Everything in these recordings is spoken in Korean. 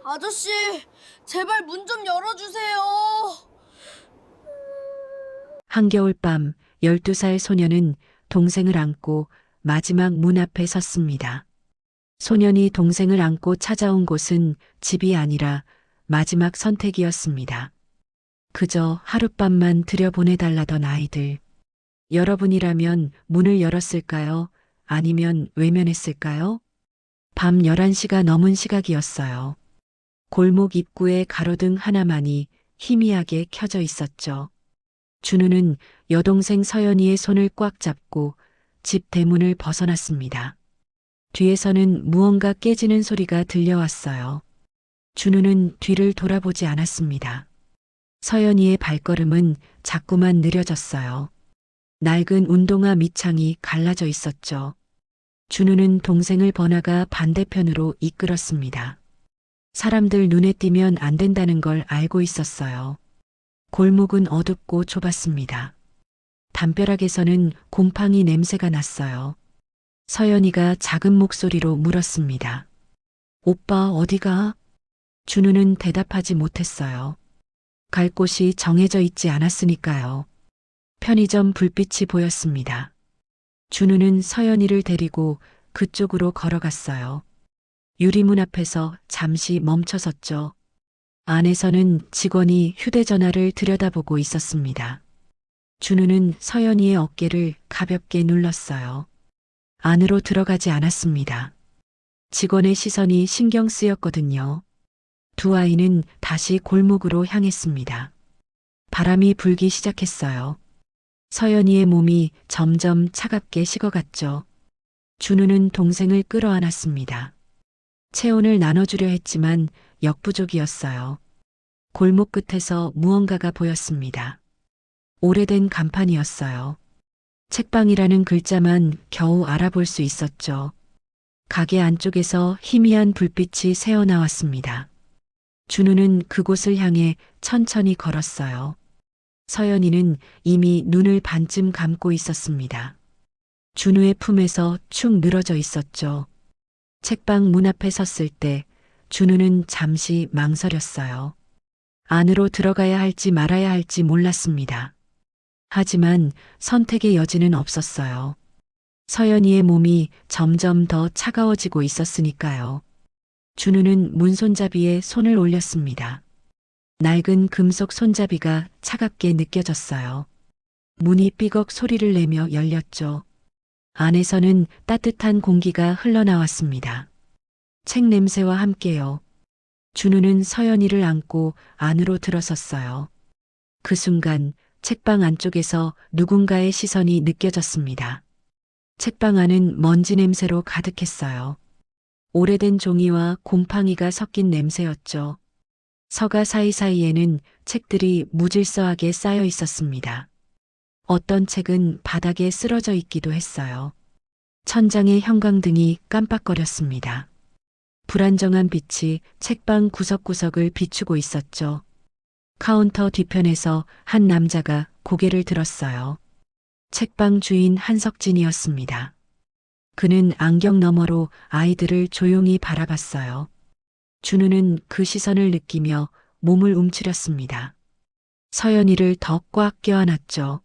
아저씨, 제발 문 좀 열어주세요. 한겨울밤 12살 소녀는 동생을 안고 마지막 문 앞에 섰습니다. 소년이 동생을 안고 찾아온 곳은 집이 아니라 마지막 선택이었습니다. 그저 하룻밤만 들여보내달라던 아이들. 여러분이라면 문을 열었을까요? 아니면 외면했을까요? 밤 11시가 넘은 시각이었어요. 골목 입구에 가로등 하나만이 희미하게 켜져 있었죠. 준우는 여동생 서연이의 손을 꽉 잡고 집 대문을 벗어났습니다. 뒤에서는 무언가 깨지는 소리가 들려왔어요. 준우는 뒤를 돌아보지 않았습니다. 서연이의 발걸음은 자꾸만 느려졌어요. 낡은 운동화 밑창이 갈라져 있었죠. 준우는 동생을 번화가 반대편으로 이끌었습니다. 사람들 눈에 띄면 안 된다는 걸 알고 있었어요. 골목은 어둡고 좁았습니다. 담벼락에서는 곰팡이 냄새가 났어요. 서연이가 작은 목소리로 물었습니다. 오빠 어디가? 준우는 대답하지 못했어요. 갈 곳이 정해져 있지 않았으니까요. 편의점 불빛이 보였습니다. 준우는 서연이를 데리고 그쪽으로 걸어갔어요. 유리문 앞에서 잠시 멈춰섰죠. 안에서는 직원이 휴대전화를 들여다보고 있었습니다. 준우는 서연이의 어깨를 가볍게 눌렀어요. 안으로 들어가지 않았습니다. 직원의 시선이 신경 쓰였거든요. 두 아이는 다시 골목으로 향했습니다. 바람이 불기 시작했어요. 서연이의 몸이 점점 차갑게 식어갔죠. 준우는 동생을 끌어안았습니다. 체온을 나눠주려 했지만 역부족이었어요. 골목 끝에서 무언가가 보였습니다. 오래된 간판이었어요. 책방이라는 글자만 겨우 알아볼 수 있었죠. 가게 안쪽에서 희미한 불빛이 새어나왔습니다. 준우는 그곳을 향해 천천히 걸었어요. 서연이는 이미 눈을 반쯤 감고 있었습니다. 준우의 품에서 축 늘어져 있었죠. 책방 문 앞에 섰을 때 준우는 잠시 망설였어요. 안으로 들어가야 할지 말아야 할지 몰랐습니다. 하지만 선택의 여지는 없었어요. 서연이의 몸이 점점 더 차가워지고 있었으니까요. 준우는 문손잡이에 손을 올렸습니다. 낡은 금속 손잡이가 차갑게 느껴졌어요. 문이 삐걱 소리를 내며 열렸죠. 안에서는 따뜻한 공기가 흘러나왔습니다. 책 냄새와 함께요. 준우는 서연이를 안고 안으로 들어섰어요. 그 순간 책방 안쪽에서 누군가의 시선이 느껴졌습니다. 책방 안은 먼지 냄새로 가득했어요. 오래된 종이와 곰팡이가 섞인 냄새였죠. 서가 사이사이에는 책들이 무질서하게 쌓여 있었습니다. 어떤 책은 바닥에 쓰러져 있기도 했어요. 천장의 형광등이 깜빡거렸습니다. 불안정한 빛이 책방 구석구석을 비추고 있었죠. 카운터 뒤편에서 한 남자가 고개를 들었어요. 책방 주인 한석진이었습니다. 그는 안경 너머로 아이들을 조용히 바라봤어요. 준우는 그 시선을 느끼며 몸을 움츠렸습니다. 서연이를 더 꽉 껴안았죠.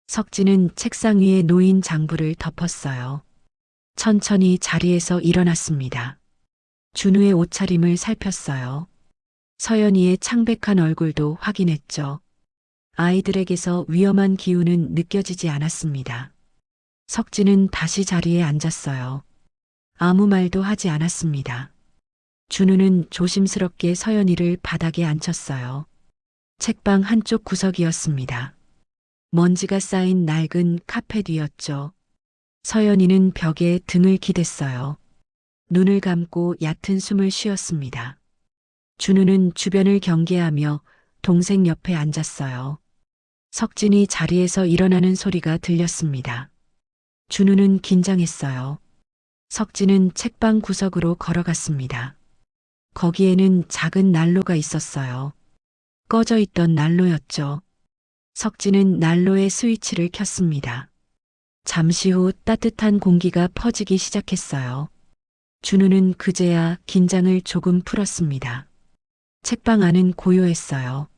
석진은 책상 위에 놓인 장부를 덮었어요. 천천히 자리에서 일어났습니다. 준우의 옷차림을 살폈어요. 서연이의 창백한 얼굴도 확인했죠. 아이들에게서 위험한 기운은 느껴지지 않았습니다. 석진은 다시 자리에 앉았어요. 아무 말도 하지 않았습니다. 준우는 조심스럽게 서연이를 바닥에 앉혔어요. 책방 한쪽 구석이었습니다. 먼지가 쌓인 낡은 카펫 위였죠. 서연이는 벽에 등을 기댔어요. 눈을 감고 얕은 숨을 쉬었습니다. 준우는 주변을 경계하며 동생 옆에 앉았어요. 석진이 자리에서 일어나는 소리가 들렸습니다. 준우는 긴장했어요. 석진은 책방 구석으로 걸어갔습니다. 거기에는 작은 난로가 있었어요. 꺼져 있던 난로였죠. 석진은 난로의 스위치를 켰습니다. 잠시 후 따뜻한 공기가 퍼지기 시작했어요. 준우는 그제야 긴장을 조금 풀었습니다. 책방 안은 고요했어요.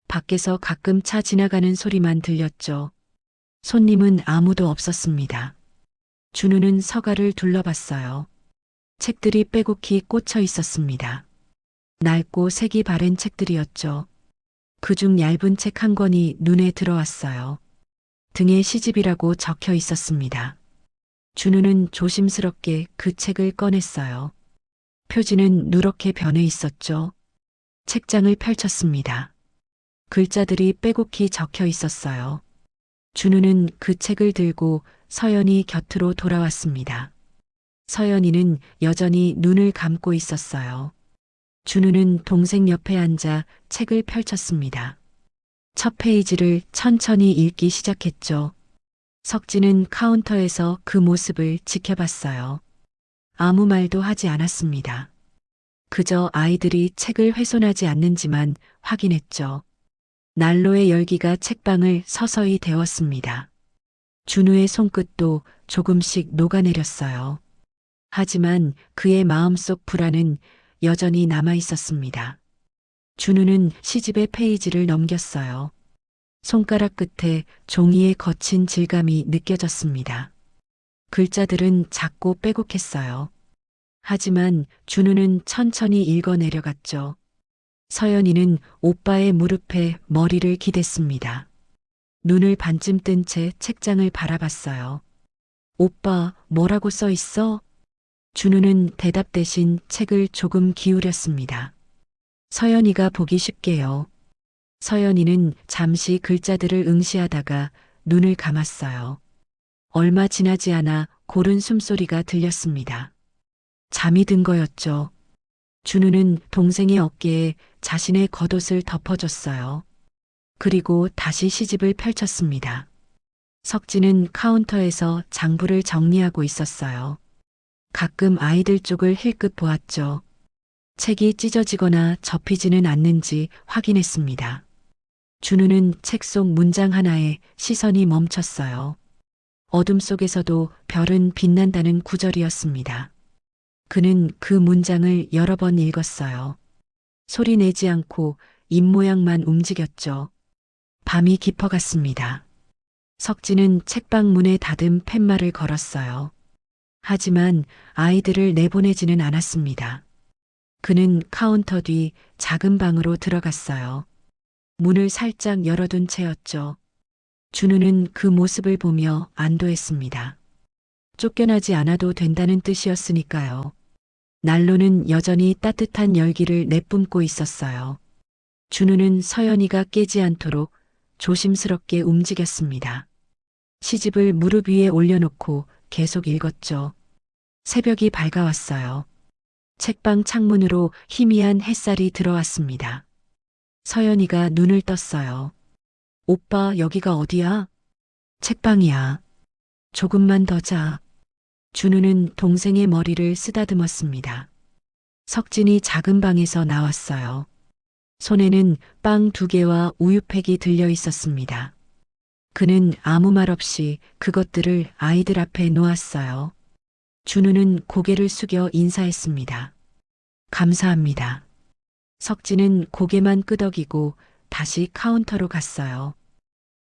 밖에서 가끔 차 지나가는 소리만 들렸죠. 손님은 아무도 없었습니다. 준우는 서가를 둘러봤어요. 책들이 빼곡히 꽂혀 있었습니다. 낡고 색이 바랜 책들이었죠. 그중 얇은 책 한 권이 눈에 들어왔어요. 등에 시집이라고 적혀 있었습니다. 준우는 조심스럽게 그 책을 꺼냈어요. 표지는 누렇게 변해 있었죠. 책장을 펼쳤습니다. 글자들이 빼곡히 적혀 있었어요. 준우는 그 책을 들고 서연이 곁으로 돌아왔습니다. 서연이는 여전히 눈을 감고 있었어요. 준우는 동생 옆에 앉아 책을 펼쳤습니다. 첫 페이지를 천천히 읽기 시작했죠. 석진은 카운터에서 그 모습을 지켜봤어요. 아무 말도 하지 않았습니다. 그저 아이들이 책을 훼손하지 않는지만 확인했죠. 난로의 열기가 책방을 서서히 데웠습니다. 준우의 손끝도 조금씩 녹아내렸어요. 하지만 그의 마음속 불안은 여전히 남아 있었습니다. 준우는 시집의 페이지를 넘겼어요. 손가락 끝에 종이의 거친 질감이 느껴졌습니다. 글자들은 작고 빼곡했어요. 하지만 준우는 천천히 읽어 내려갔죠. 서연이는 오빠의 무릎에 머리를 기댔습니다. 눈을 반쯤 뜬 채 책장을 바라봤어요. 오빠, 뭐라고 써 있어? 준우는 대답 대신 책을 조금 기울였습니다. 서연이가 보기 쉽게요. 서연이는 잠시 글자들을 응시하다가 눈을 감았어요. 얼마 지나지 않아 고른 숨소리가 들렸습니다. 잠이 든 거였죠. 준우는 동생의 어깨에 자신의 겉옷을 덮어줬어요. 그리고 다시 시집을 펼쳤습니다. 석진은 카운터에서 장부를 정리하고 있었어요. 가끔 아이들 쪽을 힐끗 보았죠. 책이 찢어지거나 접히지는 않는지 확인했습니다. 준우는 책 속 문장 하나에 시선이 멈췄어요. 어둠 속에서도 별은 빛난다는 구절이었습니다. 그는 그 문장을 여러 번 읽었어요. 소리 내지 않고 입모양만 움직였죠. 밤이 깊어갔습니다. 석진은 책방 문에 닫은 팻말을 걸었어요. 하지만 아이들을 내보내지는 않았습니다. 그는 카운터 뒤 작은 방으로 들어갔어요. 문을 살짝 열어둔 채였죠. 준우는 그 모습을 보며 안도했습니다. 쫓겨나지 않아도 된다는 뜻이었으니까요. 난로는 여전히 따뜻한 열기를 내뿜고 있었어요. 준우는 서연이가 깨지 않도록 조심스럽게 움직였습니다. 시집을 무릎 위에 올려놓고 계속 읽었죠. 새벽이 밝아왔어요. 책방 창문으로 희미한 햇살이 들어왔습니다. 서연이가 눈을 떴어요. 오빠, 여기가 어디야? 책방이야. 조금만 더 자. 준우는 동생의 머리를 쓰다듬었습니다. 석진이 작은 방에서 나왔어요. 손에는 빵 2개와 우유팩이 들려 있었습니다. 그는 아무 말 없이 그것들을 아이들 앞에 놓았어요. 준우는 고개를 숙여 인사했습니다. 감사합니다. 석진은 고개만 끄덕이고 다시 카운터로 갔어요.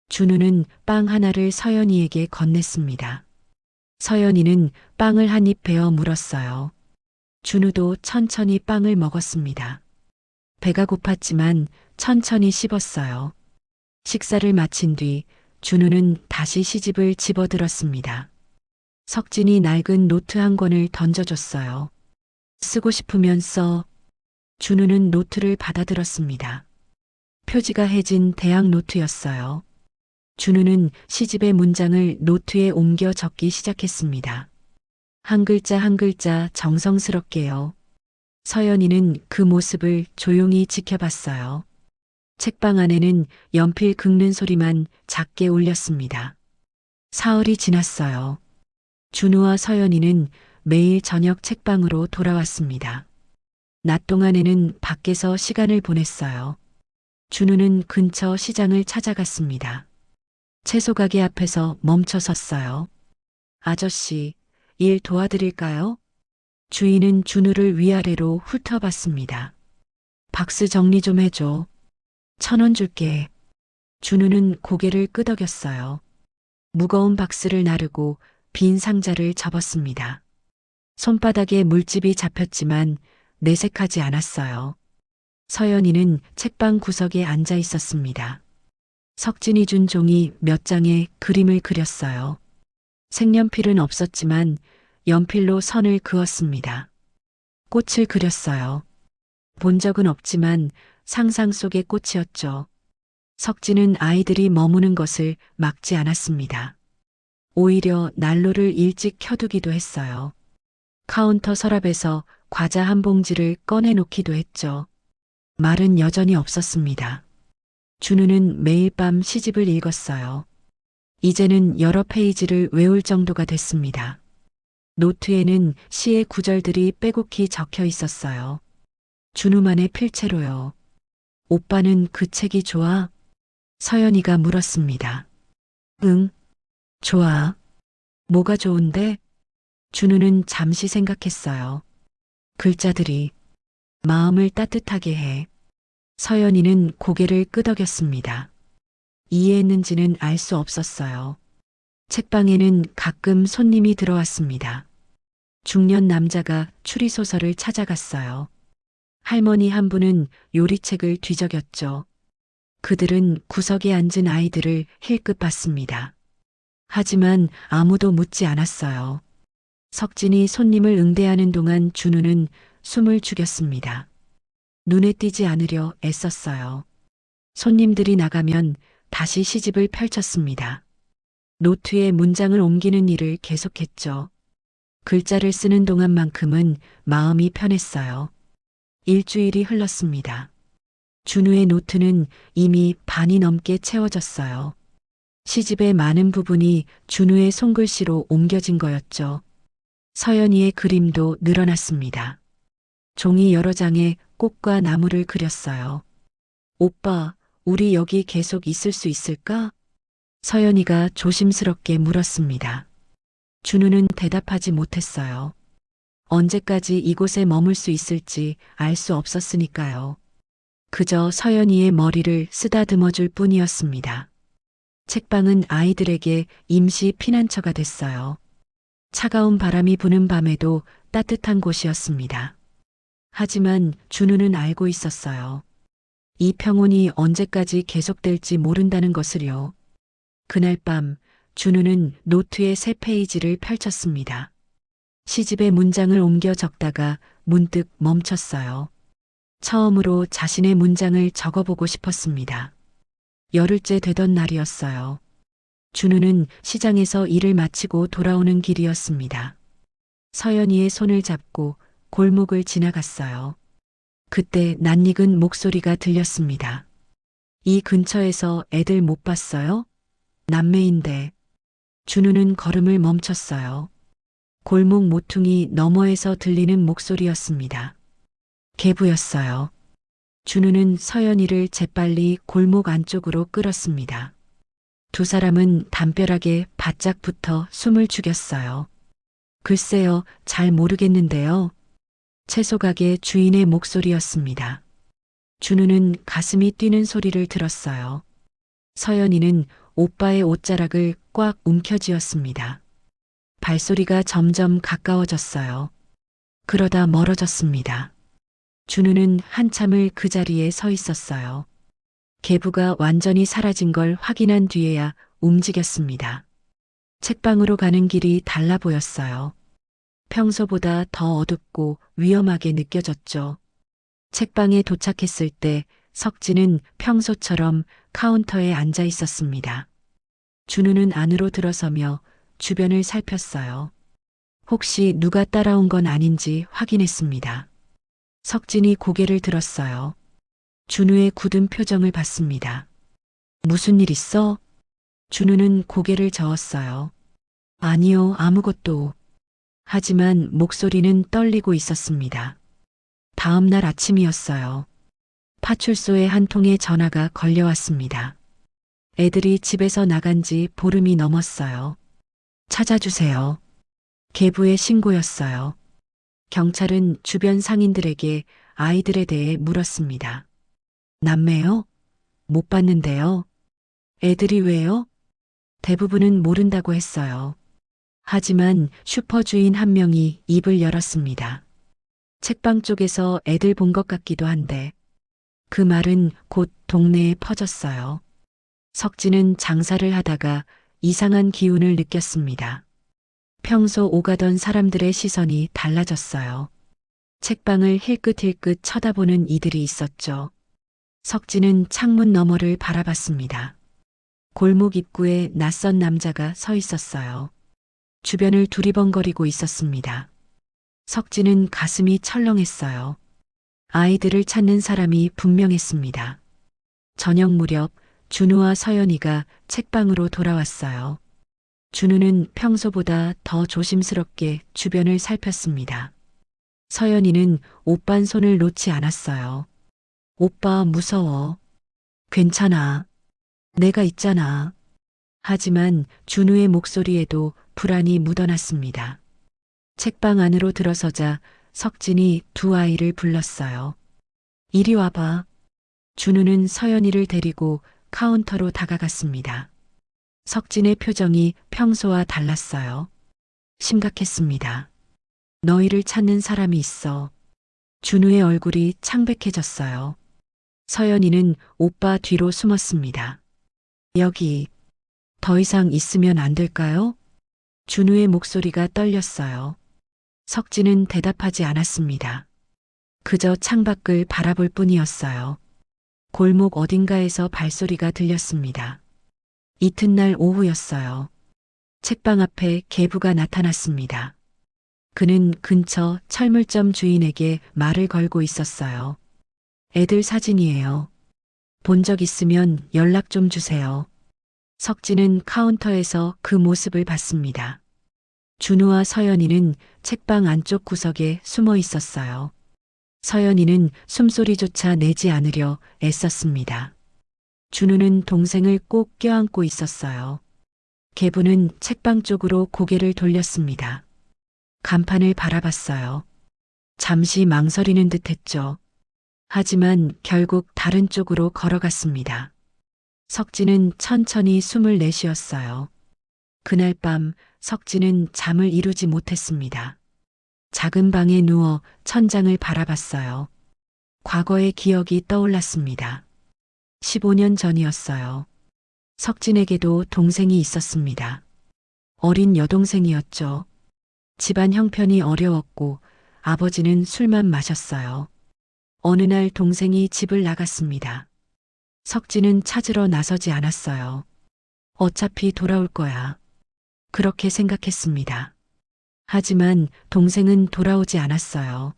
준우는 빵 하나를 서연이에게 건넸습니다. 서연이는 빵을 한 입 베어 물었어요. 준우도 천천히 빵을 먹었습니다. 배가 고팠지만 천천히 씹었어요. 식사를 마친 뒤 준우는 다시 시집을 집어들었습니다. 석진이 낡은 노트 한 권을 던져줬어요. 쓰고 싶으면 써. 준우는 노트를 받아들었습니다. 표지가 해진 대학 노트였어요. 준우는 시집의 문장을 노트에 옮겨 적기 시작했습니다. 한 글자 한 글자 정성스럽게요. 서연이는 그 모습을 조용히 지켜봤어요. 책방 안에는 연필 긁는 소리만 작게 울렸습니다. 사흘이 지났어요. 준우와 서연이는 매일 저녁 책방으로 돌아왔습니다. 낮 동안에는 밖에서 시간을 보냈어요. 준우는 근처 시장을 찾아갔습니다. 채소 가게 앞에서 멈춰 섰어요. 아저씨, 일 도와드릴까요? 주인은 준우를 위아래로 훑어봤습니다. 박스 정리 좀 해줘. 1,000원 줄게. 준우는 고개를 끄덕였어요. 무거운 박스를 나르고 빈 상자를 접었습니다. 손바닥에 물집이 잡혔지만 내색하지 않았어요. 서연이는 책방 구석에 앉아 있었습니다. 석진이 준 종이 몇 장에 그림을 그렸어요. 색연필은 없었지만 연필로 선을 그었습니다. 꽃을 그렸어요. 본 적은 없지만 상상 속의 꽃이었죠. 석진은 아이들이 머무는 것을 막지 않았습니다. 오히려 난로를 일찍 켜두기도 했어요. 카운터 서랍에서 과자 한 봉지를 꺼내놓기도 했죠. 말은 여전히 없었습니다. 준우는 매일 밤 시집을 읽었어요. 이제는 여러 페이지를 외울 정도가 됐습니다. 노트에는 시의 구절들이 빼곡히 적혀 있었어요. 준우만의 필체로요. 오빠는 그 책이 좋아? 서연이가 물었습니다. 응, 좋아. 뭐가 좋은데? 준우는 잠시 생각했어요. 글자들이 마음을 따뜻하게 해. 서연이는 고개를 끄덕였습니다. 이해했는지는 알 수 없었어요. 책방에는 가끔 손님이 들어왔습니다. 중년 남자가 추리소설을 찾아갔어요. 할머니 한 분은 요리책을 뒤적였죠. 그들은 구석에 앉은 아이들을 힐끗 봤습니다. 하지만 아무도 묻지 않았어요. 석진이 손님을 응대하는 동안 준우는 숨을 죽였습니다. 눈에 띄지 않으려 애썼어요. 손님들이 나가면 다시 시집을 펼쳤습니다. 노트에 문장을 옮기는 일을 계속했죠. 글자를 쓰는 동안만큼은 마음이 편했어요. 일주일이 흘렀습니다. 준우의 노트는 이미 반이 넘게 채워졌어요. 시집의 많은 부분이 준우의 손글씨로 옮겨진 거였죠. 서연이의 그림도 늘어났습니다. 종이 여러 장에 꽃과 나무를 그렸어요. 오빠, 우리 여기 계속 있을 수 있을까? 서연이가 조심스럽게 물었습니다. 준우는 대답하지 못했어요. 언제까지 이곳에 머물 수 있을지 알 수 없었으니까요. 그저 서연이의 머리를 쓰다듬어 줄 뿐이었습니다. 책방은 아이들에게 임시 피난처가 됐어요. 차가운 바람이 부는 밤에도 따뜻한 곳이었습니다. 하지만 준우는 알고 있었어요. 이 평온이 언제까지 계속될지 모른다는 것을요. 그날 밤 준우는 노트의 새 페이지를 펼쳤습니다. 시집의 문장을 옮겨 적다가 문득 멈췄어요. 처음으로 자신의 문장을 적어보고 싶었습니다. 열흘째 되던 날이었어요. 준우는 시장에서 일을 마치고 돌아오는 길이었습니다. 서연이의 손을 잡고 골목을 지나갔어요. 그때 낯익은 목소리가 들렸습니다. 이 근처에서 애들 못 봤어요? 남매인데. 준우는 걸음을 멈췄어요. 골목 모퉁이 너머에서 들리는 목소리였습니다. 계부였어요. 준우는 서연이를 재빨리 골목 안쪽으로 끌었습니다. 두 사람은 담벼락에 바짝 붙어 숨을 죽였어요. 글쎄요, 잘 모르겠는데요. 채소가게 주인의 목소리였습니다. 준우는 가슴이 뛰는 소리를 들었어요. 서연이는 오빠의 옷자락을 꽉 움켜쥐었습니다. 발소리가 점점 가까워졌어요. 그러다 멀어졌습니다. 준우는 한참을 그 자리에 서 있었어요. 계부가 완전히 사라진 걸 확인한 뒤에야 움직였습니다. 책방으로 가는 길이 달라 보였어요. 평소보다 더 어둡고 위험하게 느껴졌죠. 책방에 도착했을 때 석진은 평소처럼 카운터에 앉아 있었습니다. 준우는 안으로 들어서며 주변을 살폈어요. 혹시 누가 따라온 건 아닌지 확인했습니다. 석진이 고개를 들었어요. 준우의 굳은 표정을 봤습니다. 무슨 일 있어? 준우는 고개를 저었어요. 아니요, 아무것도. 하지만 목소리는 떨리고 있었습니다. 다음 날 아침이었어요. 파출소에 한 통의 전화가 걸려왔습니다. 애들이 집에서 나간 지 보름이 넘었어요. 찾아주세요. 계부의 신고였어요. 경찰은 주변 상인들에게 아이들에 대해 물었습니다. 남매요? 못 봤는데요. 애들이 왜요? 대부분은 모른다고 했어요. 하지만 슈퍼 주인 한 명이 입을 열었습니다. 책방 쪽에서 애들 본 것 같기도 한데 그 말은 곧 동네에 퍼졌어요. 석진은 장사를 하다가 이상한 기운을 느꼈습니다. 평소 오가던 사람들의 시선이 달라졌어요. 책방을 힐끗힐끗 쳐다보는 이들이 있었죠. 석진은 창문 너머를 바라봤습니다. 골목 입구에 낯선 남자가 서 있었어요. 주변을 두리번거리고 있었습니다. 석진은 가슴이 철렁했어요. 아이들을 찾는 사람이 분명했습니다. 저녁 무렵 준우와 서연이가 책방으로 돌아왔어요. 준우는 평소보다 더 조심스럽게 주변을 살폈습니다. 서연이는 오빤 손을 놓지 않았어요. 오빠 무서워. 괜찮아. 내가 있잖아. 하지만 준우의 목소리에도 불안이 묻어났습니다. 책방 안으로 들어서자 석진이 두 아이를 불렀어요. 이리 와봐. 준우는 서연이를 데리고 카운터로 다가갔습니다. 석진의 표정이 평소와 달랐어요. 심각했습니다. 너희를 찾는 사람이 있어. 준우의 얼굴이 창백해졌어요. 서연이는 오빠 뒤로 숨었습니다. 여기 더 이상 있으면 안 될까요? 준우의 목소리가 떨렸어요. 석진은 대답하지 않았습니다. 그저 창밖을 바라볼 뿐이었어요. 골목 어딘가에서 발소리가 들렸습니다. 이튿날 오후였어요. 책방 앞에 계부가 나타났습니다. 그는 근처 철물점 주인에게 말을 걸고 있었어요. 애들 사진이에요. 본 적 있으면 연락 좀 주세요. 석진은 카운터에서 그 모습을 봤습니다. 준우와 서연이는 책방 안쪽 구석에 숨어 있었어요. 서연이는 숨소리조차 내지 않으려 애썼습니다. 준우는 동생을 꼭 껴안고 있었어요. 계부는 책방 쪽으로 고개를 돌렸습니다. 간판을 바라봤어요. 잠시 망설이는 듯 했죠. 하지만 결국 다른 쪽으로 걸어갔습니다. 석진은 천천히 숨을 내쉬었어요. 그날 밤 석진은 잠을 이루지 못했습니다. 작은 방에 누워 천장을 바라봤어요. 과거의 기억이 떠올랐습니다. 15년 전이었어요. 석진에게도 동생이 있었습니다. 어린 여동생이었죠. 집안 형편이 어려웠고 아버지는 술만 마셨어요. 어느 날 동생이 집을 나갔습니다. 석진은 찾으러 나서지 않았어요. 어차피 돌아올 거야. 그렇게 생각했습니다. 하지만 동생은 돌아오지 않았어요.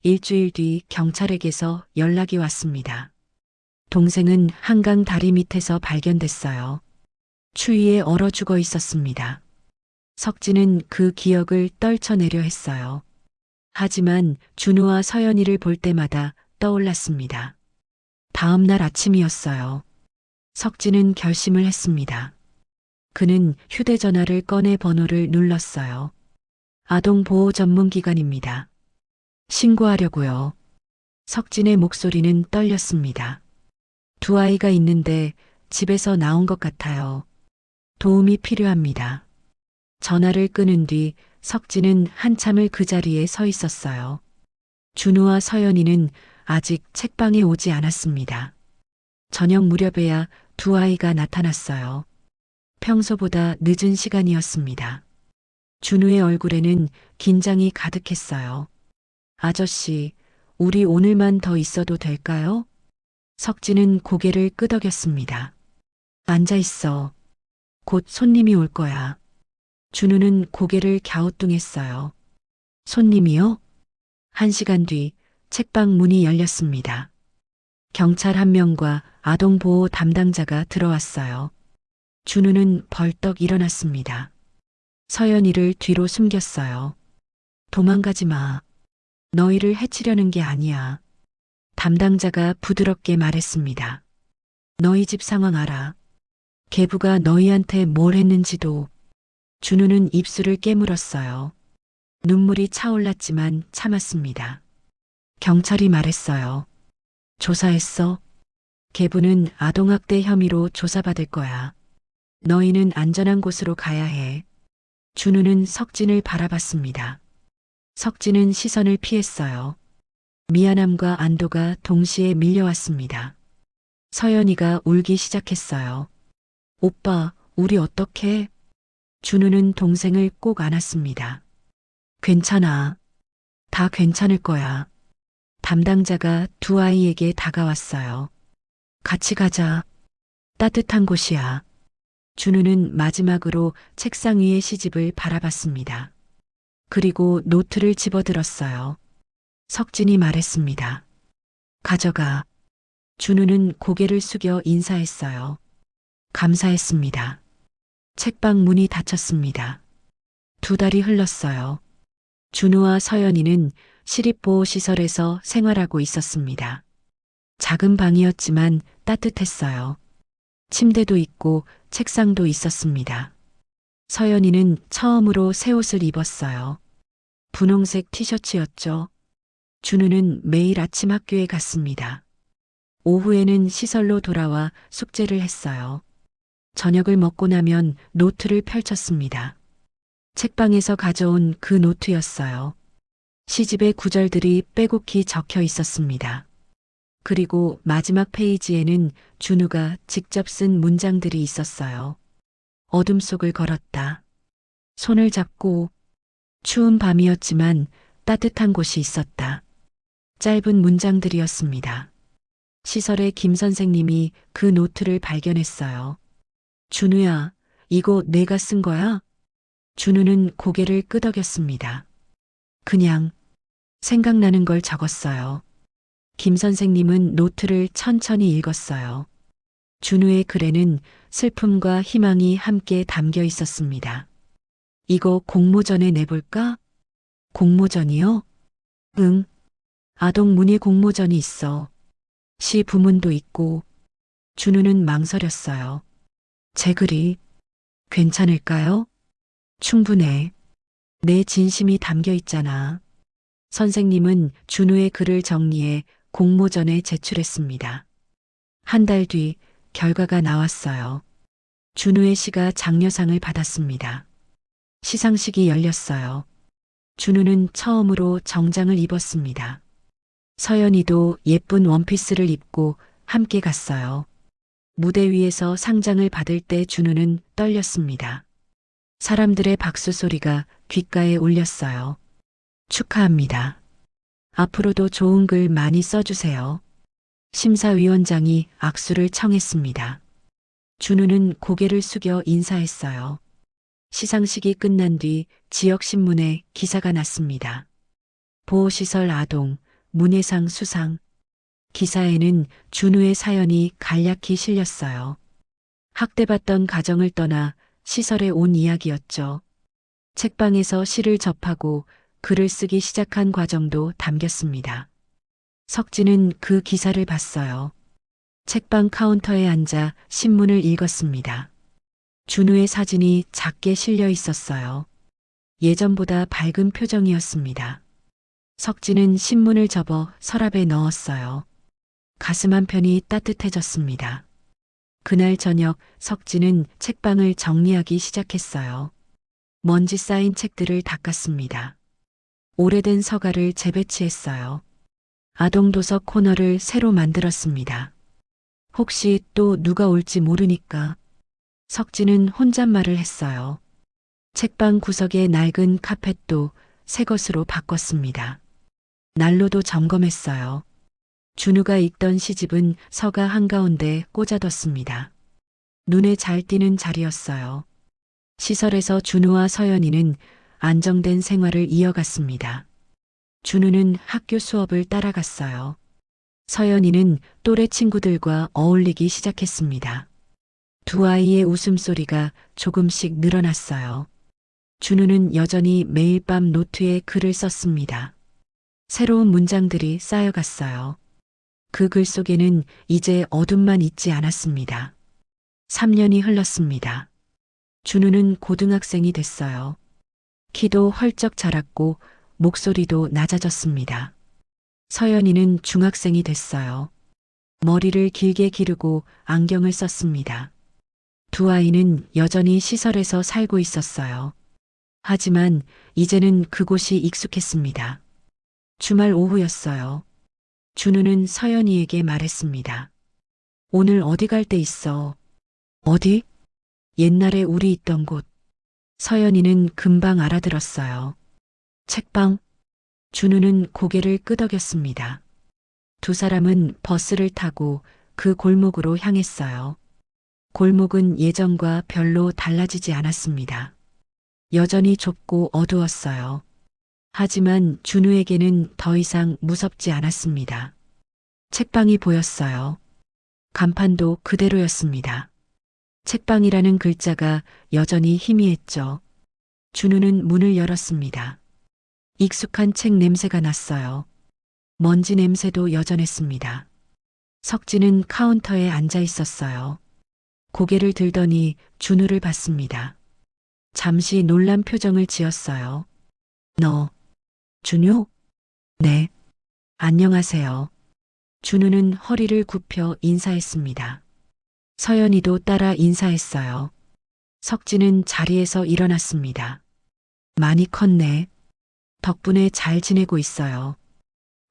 일주일 뒤 경찰에게서 연락이 왔습니다. 동생은 한강 다리 밑에서 발견됐어요. 추위에 얼어 죽어 있었습니다. 석진은 그 기억을 떨쳐내려 했어요. 하지만 준우와 서연이를 볼 때마다 떠올랐습니다. 다음 날 아침이었어요. 석진은 결심을 했습니다. 그는 휴대전화를 꺼내 번호를 눌렀어요. 아동보호 전문기관입니다. 신고하려고요. 석진의 목소리는 떨렸습니다. 두 아이가 있는데 집에서 나온 것 같아요. 도움이 필요합니다. 전화를 끊은 뒤 석진은 한참을 그 자리에 서 있었어요. 준우와 서연이는 아직 책방에 오지 않았습니다. 저녁 무렵에야 두 아이가 나타났어요. 평소보다 늦은 시간이었습니다. 준우의 얼굴에는 긴장이 가득했어요. 아저씨, 우리 오늘만 더 있어도 될까요? 석진은 고개를 끄덕였습니다. 앉아 있어. 곧 손님이 올 거야. 준우는 고개를 갸우뚱했어요. 손님이요? 1시간 뒤 책방 문이 열렸습니다. 경찰 한 명과 아동보호 담당자가 들어왔어요. 준우는 벌떡 일어났습니다. 서연이를 뒤로 숨겼어요. 도망가지 마. 너희를 해치려는 게 아니야. 담당자가 부드럽게 말했습니다. 너희 집 상황 알아. 계부가 너희한테 뭘 했는지도. 준우는 입술을 깨물었어요. 눈물이 차올랐지만 참았습니다. 경찰이 말했어요. 조사했어? 계부는 아동학대 혐의로 조사받을 거야. 너희는 안전한 곳으로 가야 해. 준우는 석진을 바라봤습니다. 석진은 시선을 피했어요. 미안함과 안도가 동시에 밀려왔습니다. 서연이가 울기 시작했어요. 오빠, 우리 어떡해? 준우는 동생을 꼭 안았습니다. 괜찮아. 다 괜찮을 거야. 담당자가 두 아이에게 다가왔어요. 같이 가자. 따뜻한 곳이야. 준우는 마지막으로 책상 위의 시집을 바라봤습니다. 그리고 노트를 집어들었어요. 석진이 말했습니다. 가져가. 준우는 고개를 숙여 인사했어요. 감사했습니다. 책방 문이 닫혔습니다. 두 달이 흘렀어요. 준우와 서연이는 시립보호시설에서 생활하고 있었습니다. 작은 방이었지만 따뜻했어요. 침대도 있고 책상도 있었습니다. 서연이는 처음으로 새 옷을 입었어요. 분홍색 티셔츠였죠. 준우는 매일 아침 학교에 갔습니다. 오후에는 시설로 돌아와 숙제를 했어요. 저녁을 먹고 나면 노트를 펼쳤습니다. 책방에서 가져온 그 노트였어요. 시집의 구절들이 빼곡히 적혀 있었습니다. 그리고 마지막 페이지에는 준우가 직접 쓴 문장들이 있었어요. 어둠 속을 걸었다. 손을 잡고 추운 밤이었지만 따뜻한 곳이 있었다. 짧은 문장들이었습니다. 시설의 김 선생님이 그 노트를 발견했어요. 준우야, 이거 내가 쓴 거야? 준우는 고개를 끄덕였습니다. 그냥 생각나는 걸 적었어요. 김 선생님은 노트를 천천히 읽었어요. 준우의 글에는 슬픔과 희망이 함께 담겨 있었습니다. 이거 공모전에 내볼까? 공모전이요? 응. 아동 문예 공모전이 있어. 시 부문도 있고. 준우는 망설였어요. 제 글이 괜찮을까요? 충분해. 내 진심이 담겨 있잖아. 선생님은 준우의 글을 정리해 공모전에 제출했습니다. 한 달 뒤 결과가 나왔어요. 준우의 시가 장려상을 받았습니다. 시상식이 열렸어요. 준우는 처음으로 정장을 입었습니다. 서연이도 예쁜 원피스를 입고 함께 갔어요. 무대 위에서 상장을 받을 때 준우는 떨렸습니다. 사람들의 박수 소리가 귓가에 울렸어요. 축하합니다. 앞으로도 좋은 글 많이 써주세요. 심사위원장이 악수를 청했습니다. 준우는 고개를 숙여 인사했어요. 시상식이 끝난 뒤 지역신문에 기사가 났습니다. 보호시설 아동, 문예상 수상. 기사에는 준우의 사연이 간략히 실렸어요. 학대받던 가정을 떠나 시설에 온 이야기였죠. 책방에서 시를 접하고 글을 쓰기 시작한 과정도 담겼습니다. 석진은 그 기사를 봤어요. 책방 카운터에 앉아 신문을 읽었습니다. 준우의 사진이 작게 실려 있었어요. 예전보다 밝은 표정이었습니다. 석진은 신문을 접어 서랍에 넣었어요. 가슴 한편이 따뜻해졌습니다. 그날 저녁 석진은 책방을 정리하기 시작했어요. 먼지 쌓인 책들을 닦았습니다. 오래된 서가를 재배치했어요. 아동도서 코너를 새로 만들었습니다. 혹시 또 누가 올지 모르니까. 석진은 혼잣말을 했어요. 책방 구석의 낡은 카펫도 새 것으로 바꿨습니다. 난로도 점검했어요. 준우가 읽던 시집은 서가 한가운데 꽂아뒀습니다. 눈에 잘 띄는 자리였어요. 시설에서 준우와 서연이는 안정된 생활을 이어갔습니다. 준우는 학교 수업을 따라갔어요. 서연이는 또래 친구들과 어울리기 시작했습니다. 두 아이의 웃음소리가 조금씩 늘어났어요. 준우는 여전히 매일 밤 노트에 글을 썼습니다. 새로운 문장들이 쌓여갔어요. 그 글 속에는 이제 어둠만 있지 않았습니다. 3년이 흘렀습니다. 준우는 고등학생이 됐어요. 키도 헐쩍 자랐고 목소리도 낮아졌습니다. 서연이는 중학생이 됐어요. 머리를 길게 기르고 안경을 썼습니다. 두 아이는 여전히 시설에서 살고 있었어요. 하지만 이제는 그곳이 익숙했습니다. 주말 오후였어요. 준우는 서연이에게 말했습니다. 오늘 어디 갈 데 있어? 어디? 옛날에 우리 있던 곳. 서연이는 금방 알아들었어요. 책방. 준우는 고개를 끄덕였습니다. 두 사람은 버스를 타고 그 골목으로 향했어요. 골목은 예전과 별로 달라지지 않았습니다. 여전히 좁고 어두웠어요. 하지만 준우에게는 더 이상 무섭지 않았습니다. 책방이 보였어요. 간판도 그대로였습니다. 책방이라는 글자가 여전히 희미했죠. 준우는 문을 열었습니다. 익숙한 책 냄새가 났어요. 먼지 냄새도 여전했습니다. 석진은 카운터에 앉아 있었어요. 고개를 들더니 준우를 봤습니다. 잠시 놀란 표정을 지었어요. 너, 준우? 네. 안녕하세요. 준우는 허리를 굽혀 인사했습니다. 서연이도 따라 인사했어요. 석진은 자리에서 일어났습니다. 많이 컸네. 덕분에 잘 지내고 있어요.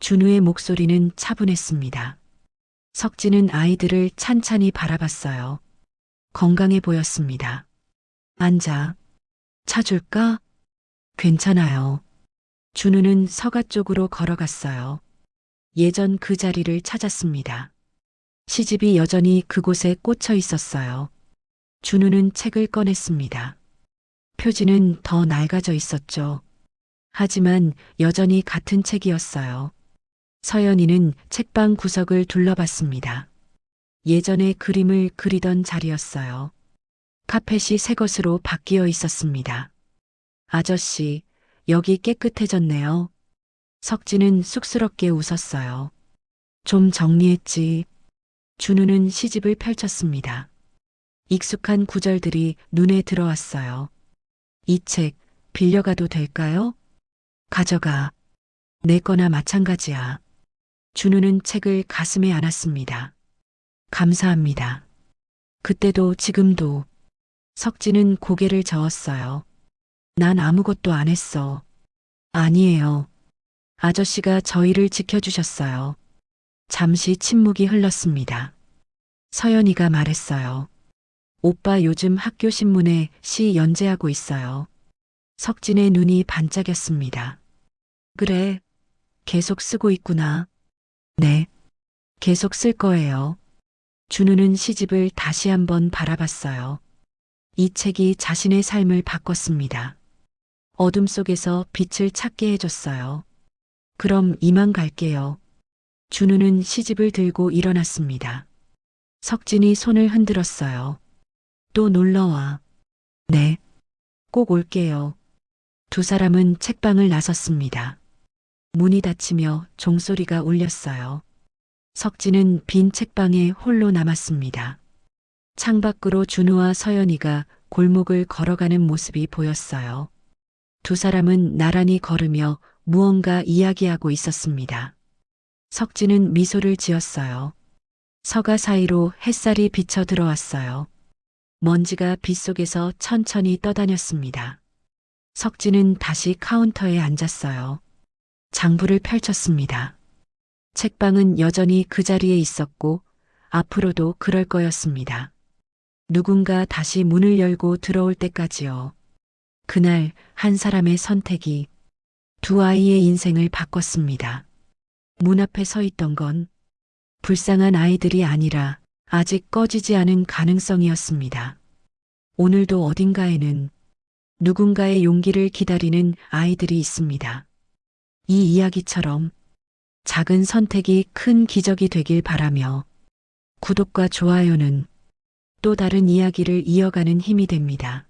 준우의 목소리는 차분했습니다. 석진은 아이들을 찬찬히 바라봤어요. 건강해 보였습니다. 앉아. 차 줄까? 괜찮아요. 준우는 서가 쪽으로 걸어갔어요. 예전 그 자리를 찾았습니다. 시집이 여전히 그곳에 꽂혀 있었어요. 준우는 책을 꺼냈습니다. 표지는 더 낡아져 있었죠. 하지만 여전히 같은 책이었어요. 서연이는 책방 구석을 둘러봤습니다. 예전에 그림을 그리던 자리였어요. 카펫이 새 것으로 바뀌어 있었습니다. 아저씨, 여기 깨끗해졌네요. 석진은 쑥스럽게 웃었어요. 좀 정리했지. 준우는 시집을 펼쳤습니다. 익숙한 구절들이 눈에 들어왔어요. 이 책 빌려가도 될까요? 가져가. 내 거나 마찬가지야. 준우는 책을 가슴에 안았습니다. 감사합니다. 그때도 지금도. 석진은 고개를 저었어요. 난 아무것도 안 했어. 아니에요. 아저씨가 저희를 지켜주셨어요. 잠시 침묵이 흘렀습니다. 서연이가 말했어요. 오빠 요즘 학교 신문에 시 연재하고 있어요. 석진의 눈이 반짝였습니다. 그래, 계속 쓰고 있구나. 네, 계속 쓸 거예요. 준우는 시집을 다시 한번 바라봤어요. 이 책이 자신의 삶을 바꿨습니다. 어둠 속에서 빛을 찾게 해줬어요. 그럼 이만 갈게요. 준우는 시집을 들고 일어났습니다. 석진이 손을 흔들었어요. 또 놀러와. 네, 꼭 올게요. 두 사람은 책방을 나섰습니다. 문이 닫히며 종소리가 울렸어요. 석진은 빈 책방에 홀로 남았습니다. 창밖으로 준우와 서연이가 골목을 걸어가는 모습이 보였어요. 두 사람은 나란히 걸으며 무언가 이야기하고 있었습니다. 석진은 미소를 지었어요. 서가 사이로 햇살이 비쳐 들어왔어요. 먼지가 빗속에서 천천히 떠다녔습니다. 석진은 다시 카운터에 앉았어요. 장부를 펼쳤습니다. 책방은 여전히 그 자리에 있었고 앞으로도 그럴 거였습니다. 누군가 다시 문을 열고 들어올 때까지요. 그날 한 사람의 선택이 두 아이의 인생을 바꿨습니다. 문 앞에 서 있던 건 불쌍한 아이들이 아니라 아직 꺼지지 않은 가능성이었습니다. 오늘도 어딘가에는 누군가의 용기를 기다리는 아이들이 있습니다. 이 이야기처럼 작은 선택이 큰 기적이 되길 바라며 구독과 좋아요는 또 다른 이야기를 이어가는 힘이 됩니다.